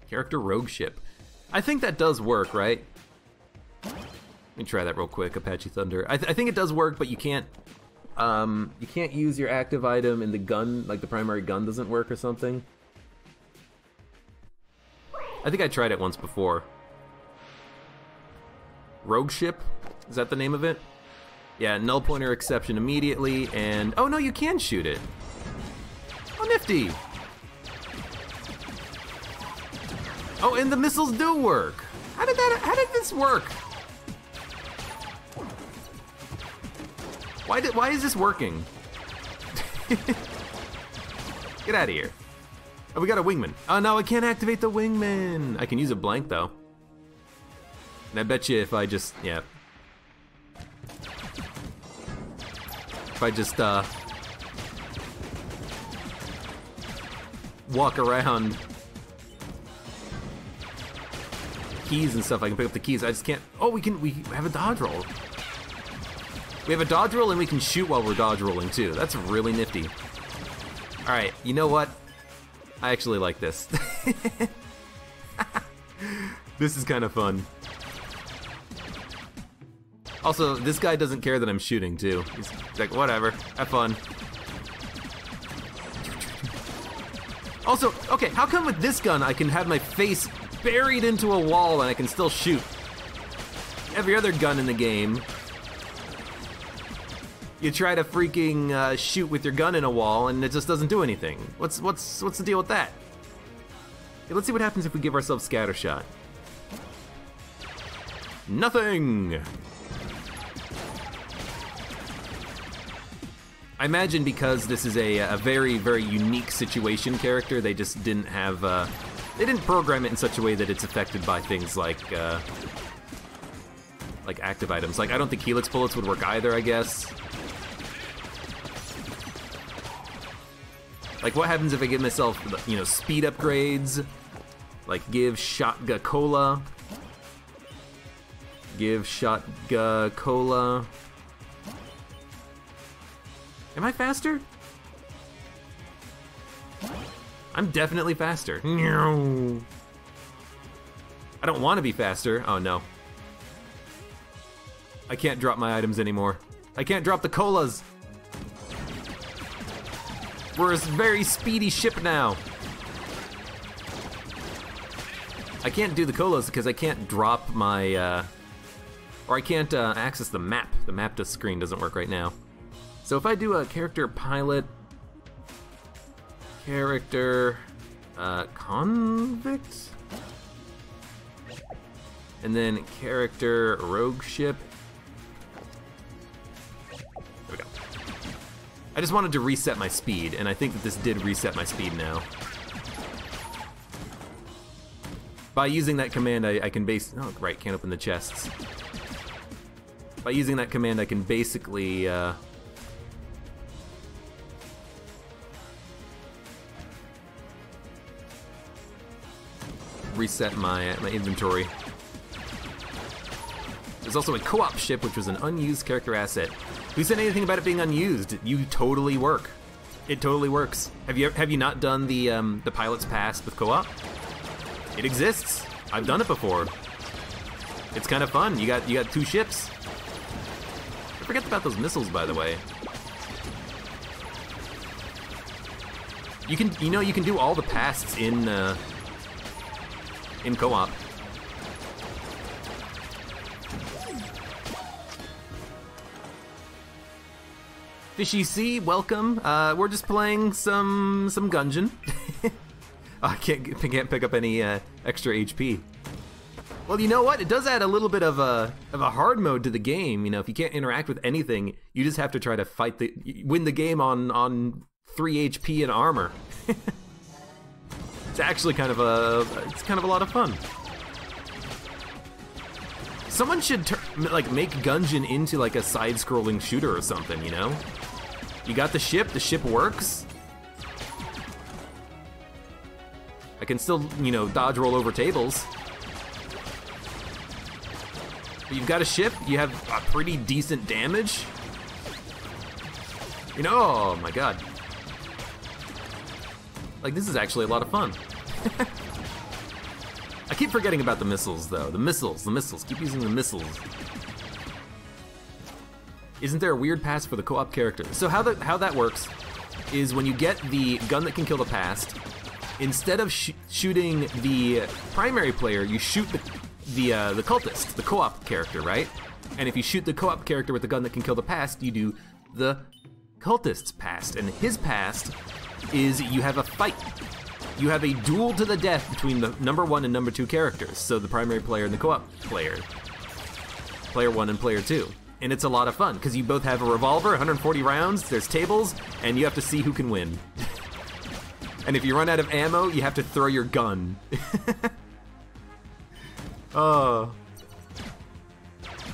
Character RogueShip. I think that does work, right? Let me try that real quick, Apache Thunder. I think it does work, but you can't use your active item in the gun, like the primary gun doesn't work or something. I think I tried it once before. RogueShip? Is that the name of it? Yeah, null pointer exception immediately, and... Oh no, you can shoot it! Oh, nifty! Oh, and the missiles do work! How did this work? Why is this working? Get out of here. Oh, we got a wingman. Oh no, I can't activate the wingman! I can use a blank though. And I bet you if I just, yeah. If I just, walk around keys and stuff, I can pick up the keys. I just can't, oh, we have a dodge roll. We have a dodge roll and we can shoot while we're dodge rolling too. That's really nifty. All right, you know what? I actually like this. This is kind of fun. Also, this guy doesn't care that I'm shooting, too. He's like, whatever, have fun. Also, okay, how come with this gun I can have my face buried into a wall and I can still shoot? Every other gun in the game, you try to freaking shoot with your gun in a wall and it just doesn't do anything. What's the deal with that? Okay, let's see what happens if we give ourselves scatter shot. Nothing! I imagine because this is a very, very unique situation character, they just didn't have, they didn't program it in such a way that it's affected by things like active items. Like, I don't think Helix bullets would work either, I guess. Like, what happens if I give myself, you know, speed upgrades? Like, give Shotgun Cola. Give Shotgun Cola. Am I faster? I'm definitely faster. I don't want to be faster. Oh no. I can't drop my items anymore. I can't drop the colas. We're a very speedy ship now. I can't do the colas because I can't drop my, or I can't access the map. The map screen doesn't work right now. So if I do a character pilot, character convict, and then character RogueShip. There we go. I just wanted to reset my speed, and I think that this did reset my speed now. By using that command, I can oh, right, can't open the chests. By using that command, I can basically, reset my inventory. There's also a co-op ship, which was an unused character asset. Who said anything about it being unused? You totally work. It totally works. Have you not done the pilot's pass with co-op? It exists. I've done it before. It's kind of fun. You got two ships. I forget about those missiles, by the way. You can do all the pasts in co-op. Fishy C, welcome. We're just playing some Gungeon. I can't pick up any extra HP. Well, you know what? It does add a little bit of a hard mode to the game. You know, if you can't interact with anything, you just have to try to win the game on 3 HP and armor. It's actually kind of a lot of fun. Someone should make Gungeon into like a side-scrolling shooter or something, you know? You got the ship works. I can still, you know, dodge roll over tables. But you've got a ship, you have a pretty decent damage. You know, oh my god. Like, this is actually a lot of fun. I keep forgetting about the missiles, though. The missiles. Keep using the missiles. Isn't there a weird pass for the co-op character? So how that works is when you get the gun that can kill the past, instead of shooting the primary player, you shoot the cultist, the co-op character, right? And if you shoot the co-op character with the gun that can kill the past, you do the cultist's past. And his past is you have a fight. You have a duel to the death between the number 1 and number 2 characters. So the primary player and the co-op player. Player 1 and player 2. And it's a lot of fun, because you both have a revolver, 140 rounds, there's tables, and you have to see who can win. And if you run out of ammo, you have to throw your gun. Oh.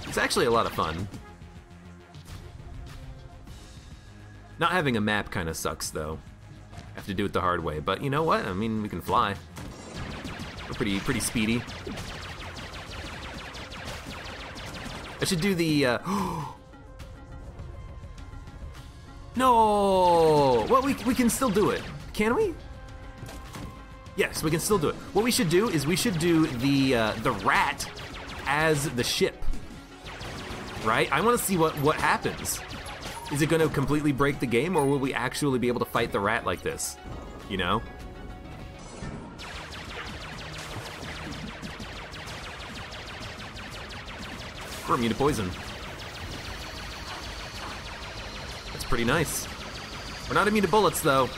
It's actually a lot of fun. Not having a map kind of sucks, though. Have to do it the hard way, but you know what? I mean, we can fly. We're pretty speedy. I should do the, No! Well, we can still do it. Can we? Yes, we can still do it. What we should do is we should do the rat as the ship. Right? I want to see what happens. Is it going to completely break the game, or will we actually be able to fight the rat like this? You know? We're immune to poison. That's pretty nice. We're not immune to bullets, though.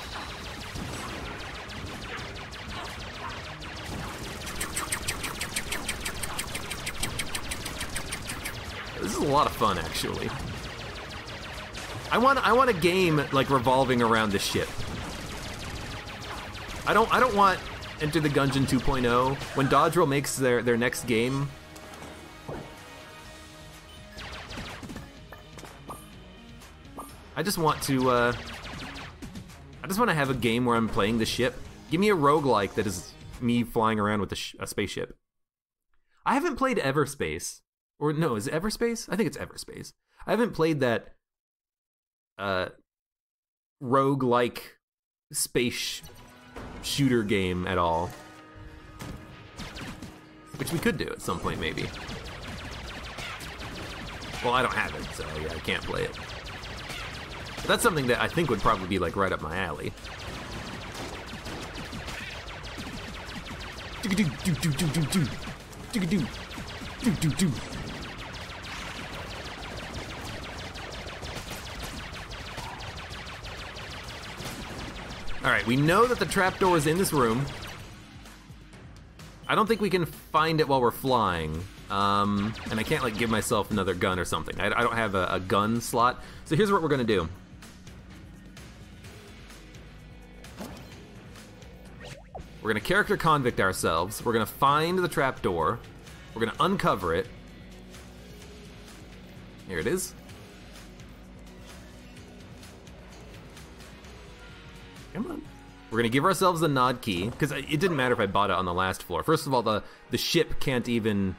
This is a lot of fun, actually. I want a game like revolving around the ship. I don't want Enter the Gungeon 2.0. When Dodge Roll makes their next game, I just want to have a game where I'm playing the ship. Give me a roguelike that is me flying around with a spaceship. I haven't played Everspace. Or no, is it Everspace? I think it's Everspace. I haven't played that roguelike space shooter game at all. Which we could do at some point, maybe. Well, I don't have it, so yeah, I can't play it. But that's something that I think would probably be like right up my alley. Alright, we know that the trapdoor is in this room. I don't think we can find it while we're flying. And I can't like give myself another gun or something. I don't have a gun slot. So here's what we're gonna do. We're gonna character convict ourselves. We're gonna find the trapdoor. We're gonna uncover it. Here it is. Come on. We're gonna give ourselves the nod key, because it didn't matter if I bought it on the last floor. First of all, the ship can't even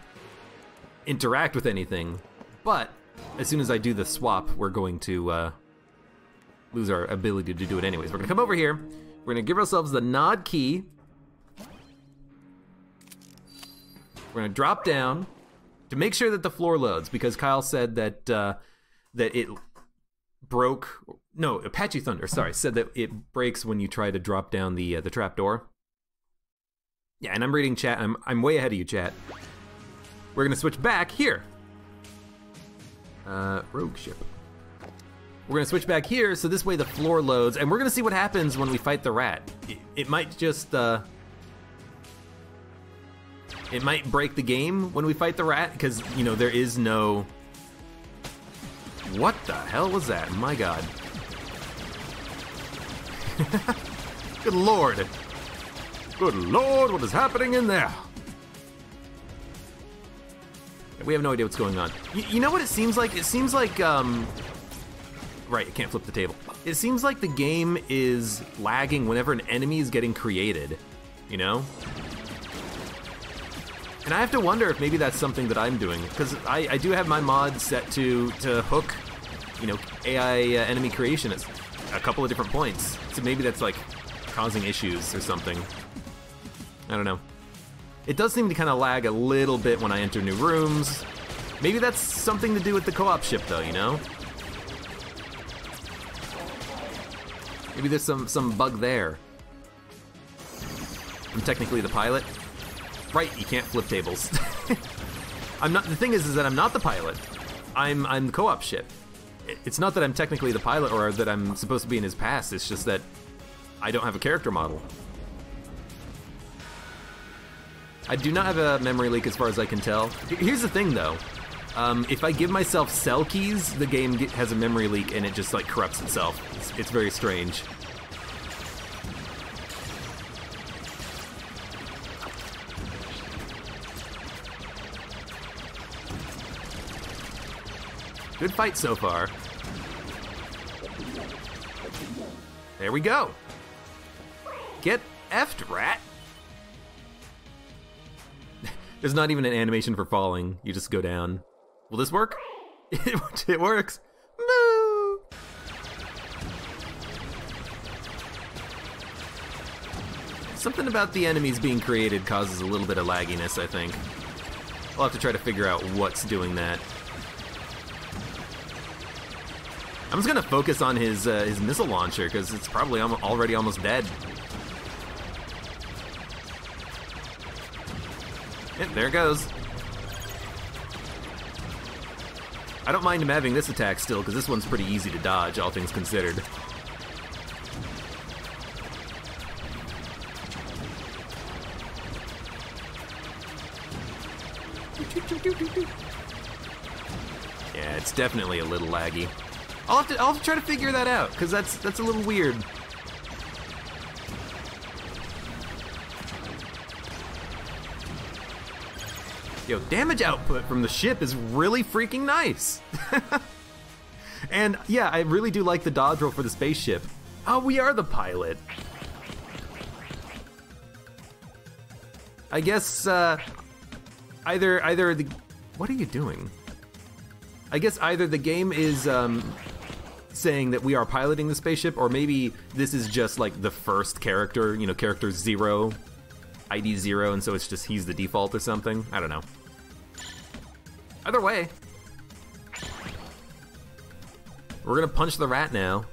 interact with anything, but as soon as I do the swap, we're going to lose our ability to do it anyways. We're gonna come over here, we're gonna give ourselves the nod key, we're gonna drop down to make sure that the floor loads, because Kyle said that that it broke. No, Apache Thunder, sorry, said that it breaks when you try to drop down the trapdoor. Yeah, and I'm reading chat. I'm way ahead of you, chat. We're gonna switch back here. RogueShip. We're gonna switch back here, so this way the floor loads, and we're gonna see what happens when we fight the rat. It might just, it might break the game when we fight the rat, because, you know, there is no... What the hell was that? My God. Good Lord. Good Lord, what is happening in there? We have no idea what's going on. You know what it seems like? It seems like, right, you can't flip the table. It seems like the game is lagging whenever an enemy is getting created, you know? And I have to wonder if maybe that's something that I'm doing, because I do have my mod set to hook, you know, AI enemy creation at a couple of different points. So maybe that's like causing issues or something. I don't know. It does seem to kind of lag a little bit when I enter new rooms. Maybe that's something to do with the co-op ship though, you know? Maybe there's some bug there. I'm technically the pilot. Right, you can't flip tables. I'm not. The thing is that I'm not the pilot. I'm the co-op ship. It's not that I'm technically the pilot or that I'm supposed to be in his past. It's just that I don't have a character model. I do not have a memory leak as far as I can tell. Here's the thing though. If I give myself cell keys, the game has a memory leak and it just like corrupts itself. It's very strange. Good fight so far. There we go. Get effed, rat. There's not even an animation for falling. You just go down. Will this work? It works. Moo! Something about the enemies being created causes a little bit of lagginess, I think. I'll have to try to figure out what's doing that. I'm just gonna focus on his missile launcher because it's probably already almost dead. Yep, there it goes. I don't mind him having this attack still because this one's pretty easy to dodge, all things considered. Yeah, it's definitely a little laggy. I'll have to try to figure that out, because that's a little weird. Yo, damage output from the ship is really freaking nice. And yeah, I really do like the dodge roll for the spaceship. Oh, we are the pilot. I guess either the... What are you doing? I guess either the game is saying that we are piloting the spaceship, or maybe this is just like the first character, you know, character 0, ID 0, and so it's just he's the default or something. I don't know. Either way, we're gonna punch the rat now.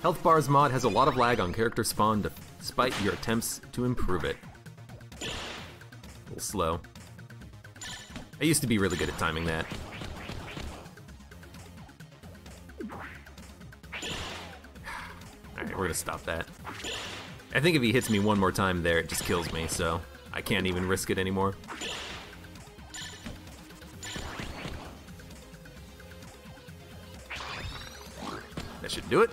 Health Bars mod has a lot of lag on character spawn despite your attempts to improve it. A little slow. I used to be really good at timing that. Alright, we're gonna stop that. I think if he hits me one more time there, it just kills me, so I can't even risk it anymore. That should do it.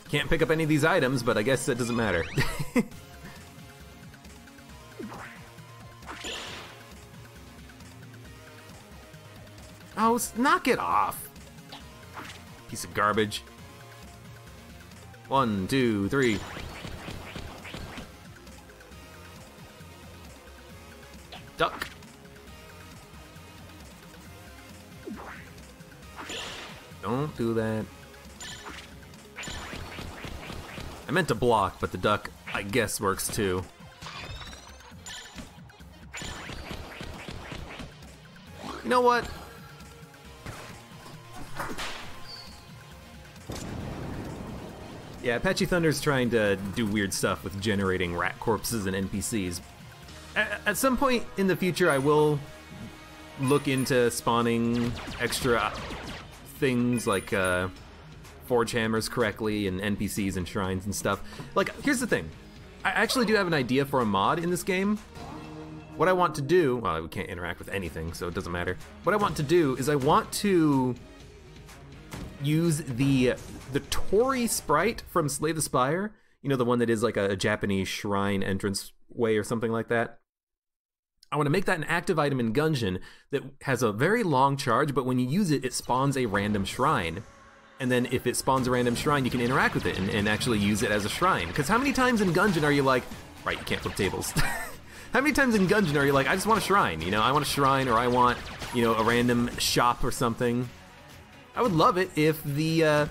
Can't pick up any of these items, but I guess that doesn't matter. Oh, knock it off. Piece of garbage. 1, 2, 3. Duck. Don't do that. I meant to block, but the duck, I guess, works too. You know what? Yeah, Apache Thunder's trying to do weird stuff with generating rat corpses and NPCs. At some point in the future, I will look into spawning extra things like forge hammers correctly and NPCs and shrines and stuff. Like, here's the thing. I actually do have an idea for a mod in this game. What I want to do, well, we can't interact with anything, so it doesn't matter. What I want to do is I want to use the Tori sprite from Slay the Spire. You know, the one that is like a Japanese shrine entrance way or something like that. I want to make that an active item in Gungeon that has a very long charge, but when you use it, it spawns a random shrine. And then if it spawns a random shrine, you can interact with it and actually use it as a shrine. Because how many times in Gungeon are you like, right, you can't flip tables. How many times in Gungeon are you like, I just want a shrine, you know? I want a shrine, or I want, you know, a random shop or something. I would love it if the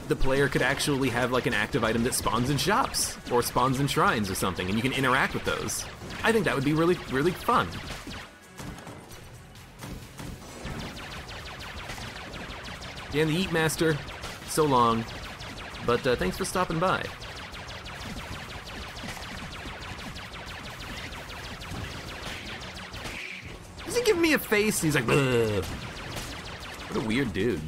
player could actually have like an active item that spawns in shops or spawns in shrines or something, and you can interact with those. I think that would be really, really fun. Dan the Eat Master, so long, but thanks for stopping by. Does he give me a face? He's like, ugh. What a weird dude.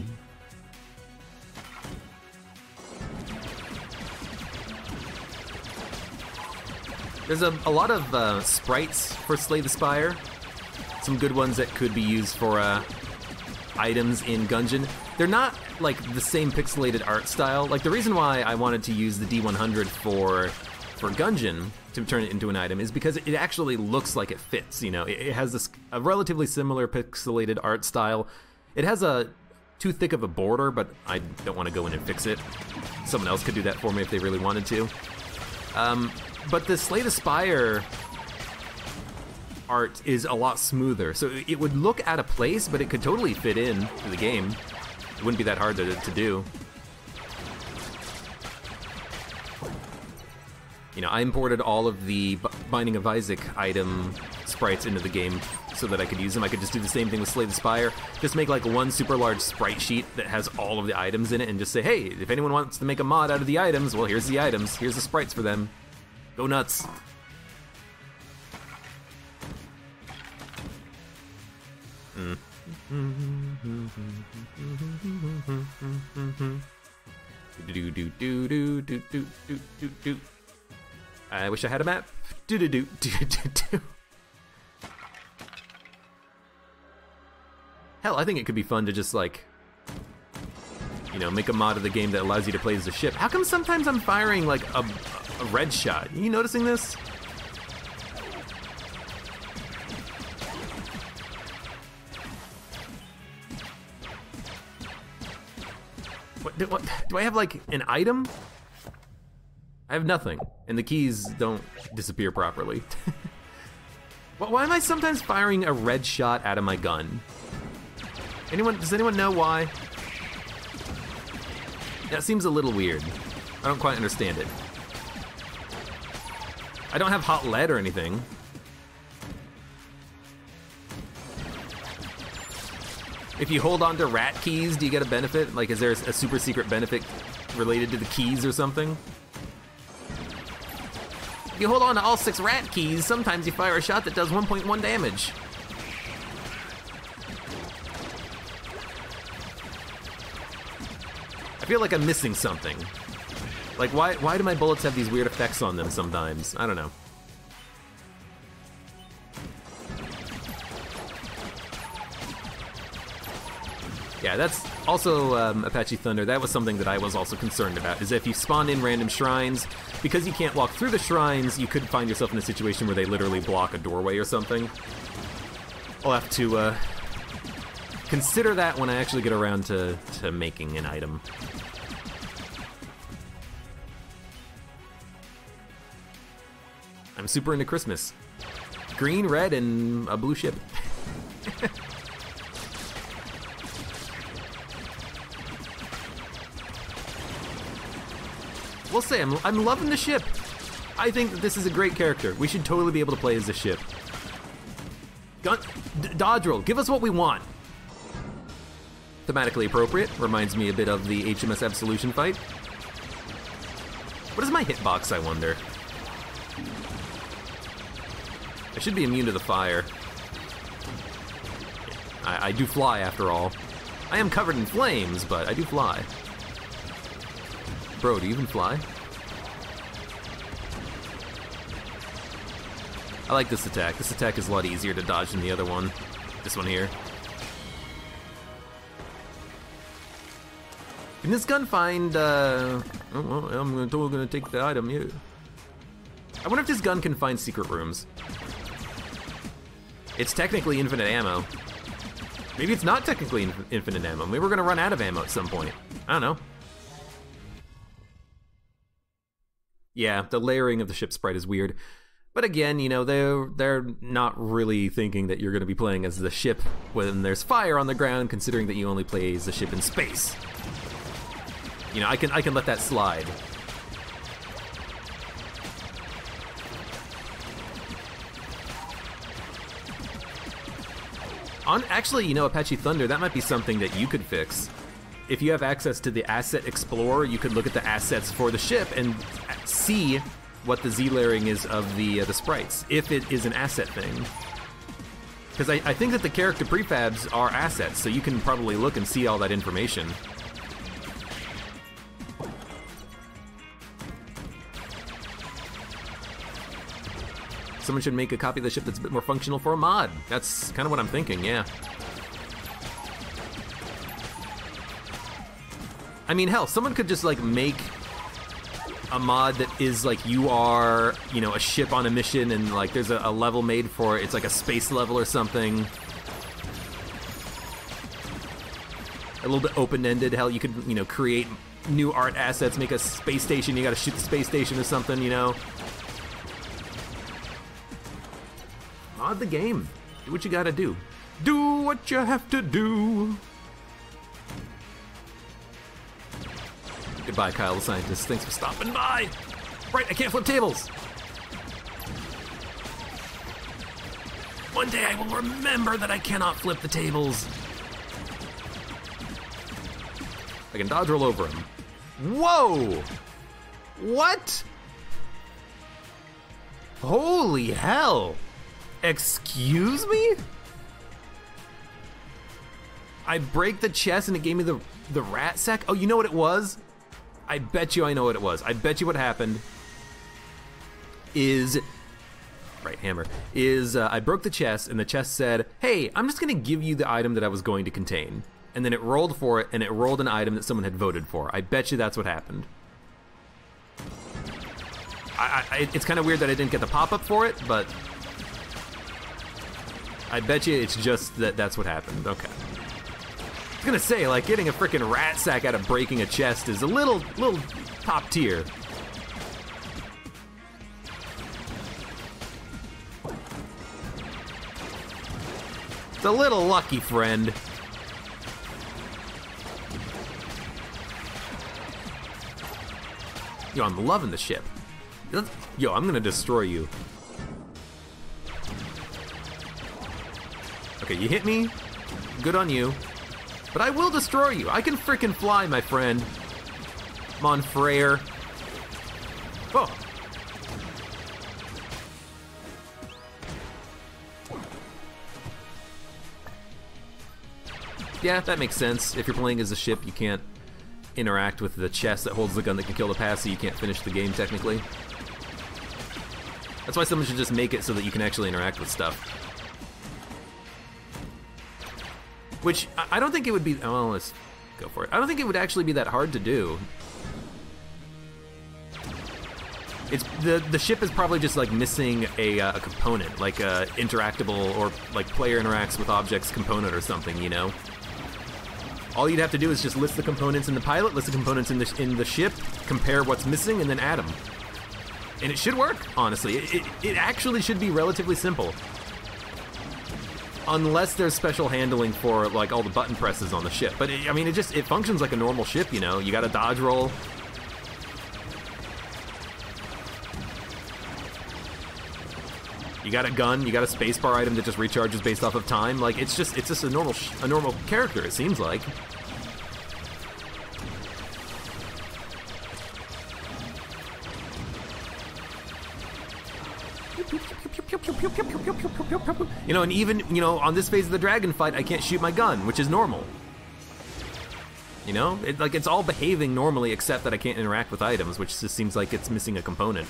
There's a lot of sprites for Slay the Spire. Some good ones that could be used for items in Gungeon. They're not like the same pixelated art style. Like the reason why I wanted to use the D100 for Gungeon to turn it into an item is because it actually looks like it fits. You know, it has a relatively similar pixelated art style. It has too thick of a border, but I don't want to go in and fix it. Someone else could do that for me if they really wanted to. But the Slay the Spire art is a lot smoother, so it would look out of place, but it could totally fit in to the game. It wouldn't be that hard to do. You know, I imported all of the Binding of Isaac item sprites into the game so that I could use them. I could just do the same thing with Slay the Spire. Just make like one super large sprite sheet that has all of the items in it and just say, hey, if anyone wants to make a mod out of the items, well, here's the items. Here's the sprites for them. Go nuts. I wish I had a map. Hell, I think it could be fun to just like, you know, make a mod of the game that allows you to play as a ship. How come sometimes I'm firing like a red shot? Are you noticing this? What, do I have like an item? I have nothing, and the keys don't disappear properly. Why am I sometimes firing a red shot out of my gun? Does anyone know why? That seems a little weird. I don't quite understand it. I don't have hot lead or anything. If you hold on to rat keys, do you get a benefit? Like, is there a super secret benefit related to the keys or something? If you hold on to all 6 rat keys, sometimes you fire a shot that does 1.1 damage. I feel like I'm missing something. Like, why do my bullets have these weird effects on them sometimes? I don't know. Yeah, that's also Apache Thunder. That was something that I was also concerned about, is if you spawn in random shrines, because you can't walk through the shrines, you could find yourself in a situation where they literally block a doorway or something. I'll have to consider that when I actually get around to making an item. I'm super into Christmas. Green, red, and a blue ship. We'll say I'm loving the ship. I think that this is a great character. We should totally be able to play as the ship. Dodge roll, give us what we want. Thematically appropriate, reminds me a bit of the HMS Absolution fight. What is my hitbox, I wonder? I should be immune to the fire. I do fly, after all. I am covered in flames, but I do fly. Bro, do you even fly? I like this attack. This attack is a lot easier to dodge than the other one. This one here. Can this gun find, oh, well, I'm totally gonna take the item, yeah. I wonder if this gun can find secret rooms. It's technically infinite ammo. Maybe it's not technically infinite ammo. Maybe we're gonna run out of ammo at some point. I don't know. Yeah, the layering of the ship sprite is weird. But again, you know, they're not really thinking that you're going to be playing as the ship when there's fire on the ground, considering that you only play as the ship in space. You know, I can let that slide. Actually, you know, Apache Thunder, that might be something that you could fix. If you have access to the Asset Explorer, you could look at the assets for the ship and see what the Z-layering is of the sprites, if it is an asset thing. Because I think that the character prefabs are assets, so you can probably look and see all that information. Someone should make a copy of the ship that's a bit more functional for a mod. That's kind of what I'm thinking, yeah. I mean, hell, someone could just like make a mod that is like you are, you know, a ship on a mission and like there's a level made for it. It's like a space level or something. A little bit open-ended. Hell, you could, you know, create new art assets, make a space station. You gotta shoot the space station or something, you know. Mod the game. Do what you gotta do. Do what you have to do. Goodbye, Kyle the Scientist. Thanks for stopping by. Right, I can't flip tables. One day I will remember that I cannot flip the tables. I can dodge roll over him. Whoa! What? Holy hell! Excuse me? I break the chest and it gave me the rat sack? Oh, you know what it was? I bet you I know what it was. I bet you what happened is, right hammer, is I broke the chest and the chest said, hey, I'm just gonna give you the item that I was going to contain. And then it rolled for it and it rolled an item that someone had voted for. I bet you that's what happened. It's kind of weird that I didn't get the pop-up for it, but I bet you it's just that that's what happened. Okay. I was gonna say, like, getting a freaking rat sack out of breaking a chest is a little top tier. It's a little lucky, friend. Yo, I'm loving the ship. Yo, I'm gonna destroy you. Okay, you hit me. Good on you. But I will destroy you. I can frickin' fly, my friend. Come on, Freyr. Oh. Yeah, that makes sense. If you're playing as a ship, you can't interact with the chest that holds the gun that can kill the pass, so you can't finish the game, technically. That's why someone should just make it so that you can actually interact with stuff. Which, I don't think it would be, oh, well, let's go for it. I don't think it would actually be that hard to do. It's, the ship is probably just like missing a component, like a interactable or like player interacts with objects component or something, you know? All you'd have to do is just list the components in the pilot, list the components in the ship, compare what's missing, and then add them. And it should work, honestly. It actually should be relatively simple. Unless there's special handling for like all the button presses on the ship. But I mean, it functions like a normal ship, you know? You got a dodge roll. You got a gun, you got a spacebar item that just recharges based off of time. Like, it's just a normal character, it seems like. You know, and even, you know, on this phase of the dragon fight, I can't shoot my gun, which is normal. You know, it's all behaving normally except that I can't interact with items, which just seems like it's missing a component.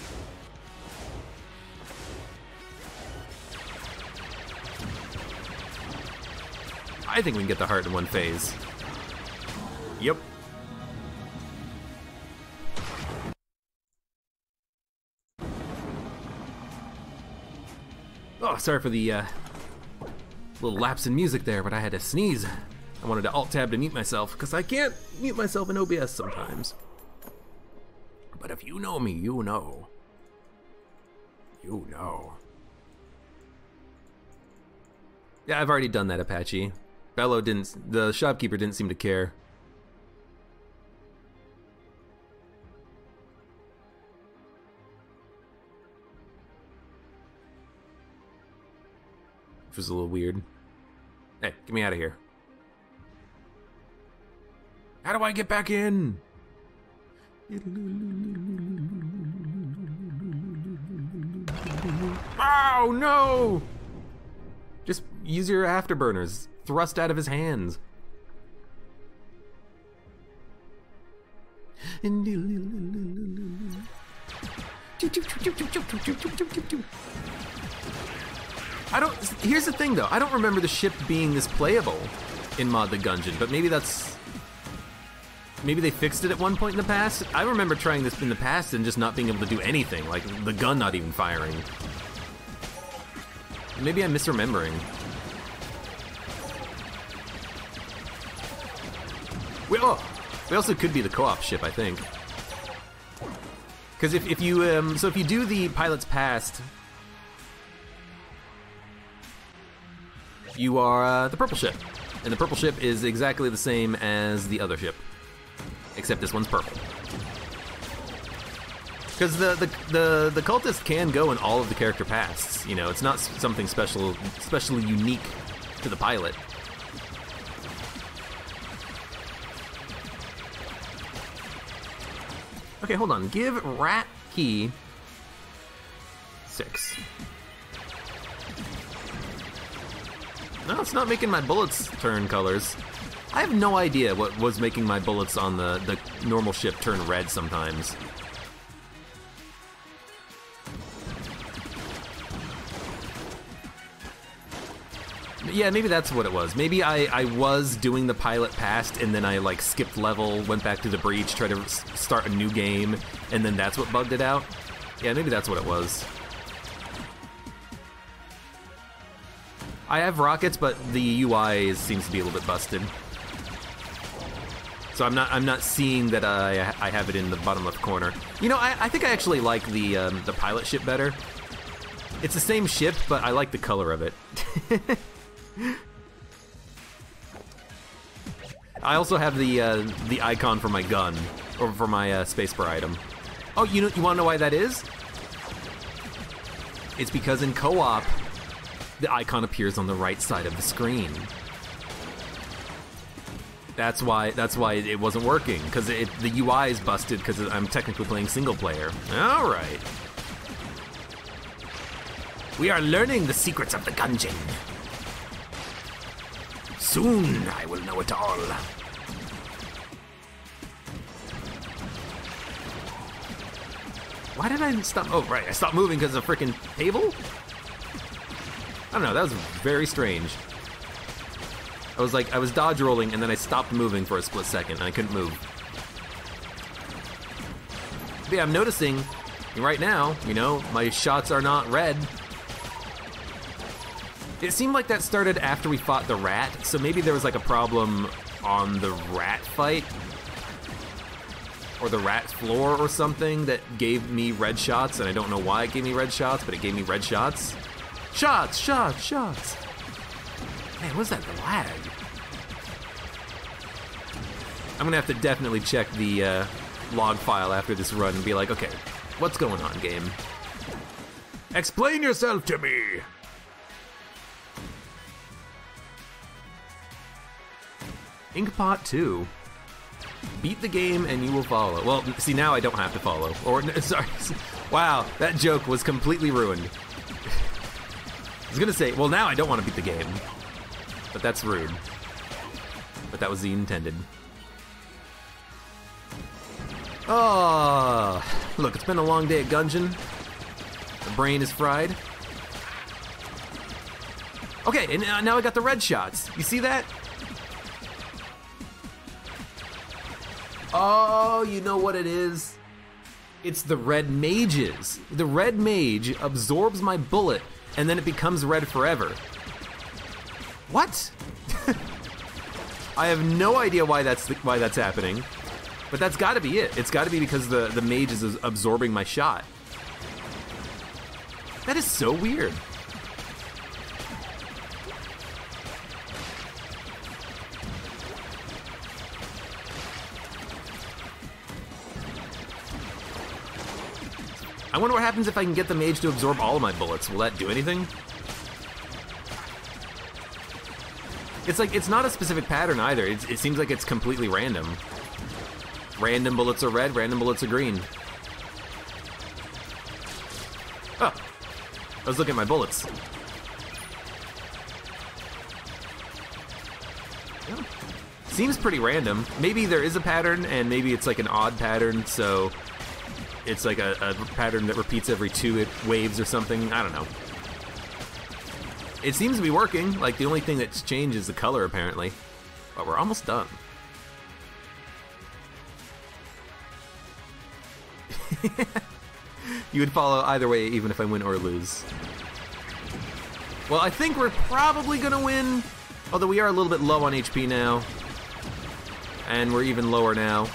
I think we can get the heart in one phase. Yep. Oh, sorry for the little lapse in music there, but I had to sneeze. I wanted to Alt-Tab to mute myself, because I can't mute myself in OBS sometimes. But if you know me, you know. You know. Yeah, I've already done that, Apache. Bello didn't, the shopkeeper didn't seem to care. Which was a little weird. Hey, get me out of here. How do I get back in? Oh, no! Just use your afterburners. Thrust out of his hands. Here's the thing though, I don't remember the ship being this playable in Mod the Gungeon, but maybe they fixed it at one point in the past. I remember trying this in the past and just not being able to do anything, like the gun not even firing. Maybe I'm misremembering. We also could be the co-op ship, I think. Because if you do the pilot's past, you are the purple ship, and the purple ship is exactly the same as the other ship, except this one's purple. Because the cultist can go in all of the character pasts. You know, it's not something especially unique to the pilot. Okay, hold on. Give rat key 6. No, it's not making my bullets turn colors. I have no idea what was making my bullets on the normal ship turn red sometimes. Yeah, maybe that's what it was. Maybe I was doing the pilot past and then I like skipped level, went back to the breach, tried to start a new game, and then that's what bugged it out. Yeah, maybe that's what it was. I have rockets, but the UI seems to be a little bit busted. So I'm not seeing that I have it in the bottom left corner. You know, I think I actually like the pilot ship better. It's the same ship, but I like the color of it. I also have the icon for my gun, or for my spacebar item. Oh, you want to know why that is? It's because in co-op, the icon appears on the right side of the screen. That's why it wasn't working, because the UI is busted because I'm technically playing single player. All right. We are learning the secrets of the Gungeon. Soon I will know it all. Why did I stop? Oh, right, I stopped moving because of a freaking table? I don't know, that was very strange. I was dodge rolling and then I stopped moving for a split second and I couldn't move. But yeah, I'm noticing right now, you know, my shots are not red. It seemed like that started after we fought the rat, so maybe there was like a problem on the rat fight, or the rat floor or something that gave me red shots, and I don't know why it gave me red shots, but it gave me red shots. Shots, shots, shots. Man, what's that, the lag? I'm gonna have to definitely check the log file after this run and be like, okay, what's going on, game? Explain yourself to me! Inkpot 2. Beat the game and you will follow. Well, see, now I don't have to follow. Or, sorry. Wow, that joke was completely ruined. I was gonna say, well, now I don't want to beat the game. But that's rude. But that was the intended. Oh, look, it's been a long day at Gungeon. The brain is fried. Okay, and now I got the red shots. You see that? Oh, you know what it is? It's the red mages. The red mage absorbs my bullet, and then it becomes red forever. What? I have no idea why that's happening, but that's got to be it. It's got to be because the mage is absorbing my shot. That is so weird. I wonder what happens if I can get the mage to absorb all of my bullets. Will that do anything? It's like, it's not a specific pattern either. It seems like it's completely random. Random bullets are red, random bullets are green. Oh, I was looking at my bullets. Oh. Seems pretty random. Maybe there is a pattern, and maybe it's like an odd pattern, so it's like a pattern that repeats every 2 waves or something. I don't know. It seems to be working. Like, the only thing that's changed is the color, apparently. But we're almost done. You would follow either way, even if I win or lose. Well, I think we're probably gonna win, although we are a little bit low on HP now. And we're even lower now.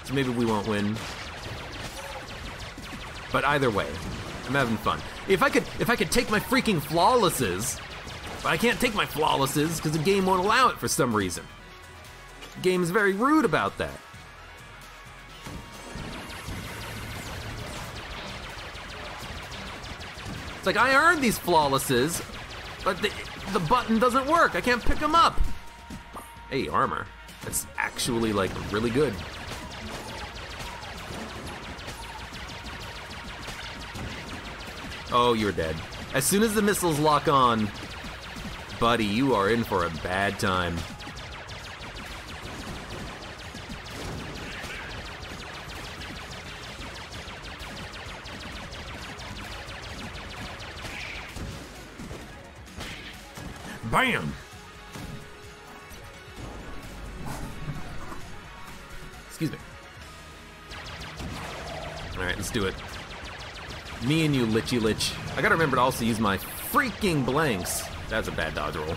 So maybe we won't win. But either way, I'm having fun. If I could take my freaking flawlesses, but I can't take my flawlesses because the game won't allow it for some reason. The game is very rude about that. It's like, I earned these flawlesses, but the button doesn't work. I can't pick them up. Hey, armor. That's actually, like, really good. Oh, you're dead. As soon as the missiles lock on, buddy, you are in for a bad time. Bam! Excuse me. Alright, let's do it. Me and you, Lichy Lich. I gotta remember to also use my freaking blanks. That's a bad dodge roll.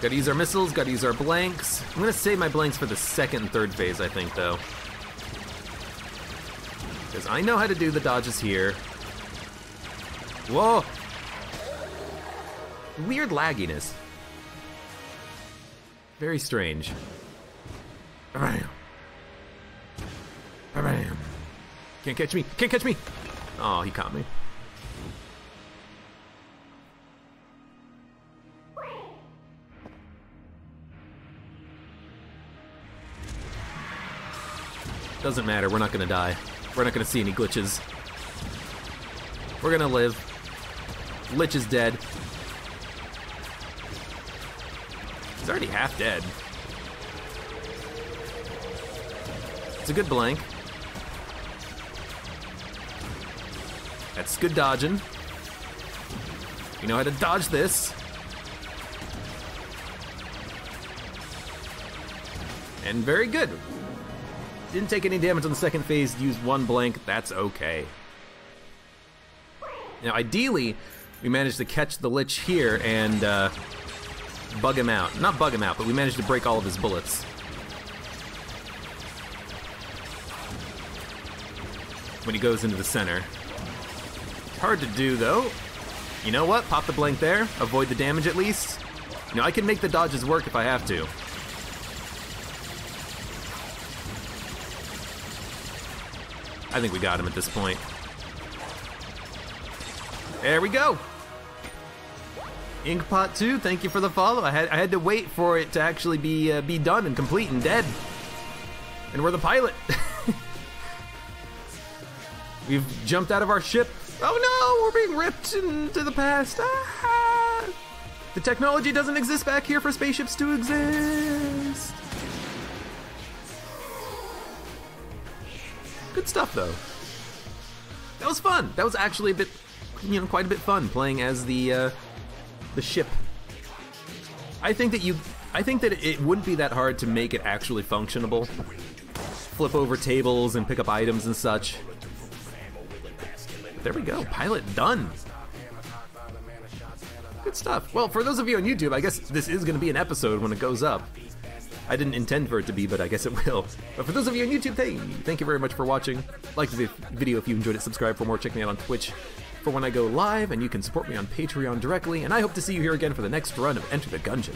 Gotta use our missiles, gotta use our blanks. I'm gonna save my blanks for the second and third phase, I think, though. Because I know how to do the dodges here. Whoa! Weird lagginess. Very strange. Bam. Bam. Can't catch me. Can't catch me. Oh, he caught me. Doesn't matter. We're not gonna die. We're not gonna see any glitches. We're gonna live. Lich is dead. He's already half dead. It's a good blank. That's good dodging. You know how to dodge this. And very good. Didn't take any damage on the second phase, used one blank, that's okay. Now ideally, we managed to catch the Lich here and bug him out. Not bug him out, but we managed to break all of his bullets. When he goes into the center. Hard to do though. You know what? Pop the blank there, avoid the damage at least. You know, I can make the dodges work if I have to. I think we got him at this point. There we go. Inkpot 2, thank you for the follow. I had to wait for it to actually be done and complete and dead. And we're the pilot. We've jumped out of our ship. Oh no, we're being ripped into the past. Ah! The technology doesn't exist back here for spaceships to exist. Good stuff though. That was fun. That was actually a bit, you know, quite a bit fun playing as the ship. I think that it wouldn't be that hard to make it actually functionable. Flip over tables and pick up items and such. There we go, pilot done. Good stuff. Well, for those of you on YouTube, I guess this is gonna be an episode when it goes up. I didn't intend for it to be, but I guess it will. But for those of you on YouTube, hey, thank you very much for watching. Like the video if you enjoyed it, subscribe for more, check me out on Twitch for when I go live, and you can support me on Patreon directly, and I hope to see you here again for the next run of Enter the Gungeon.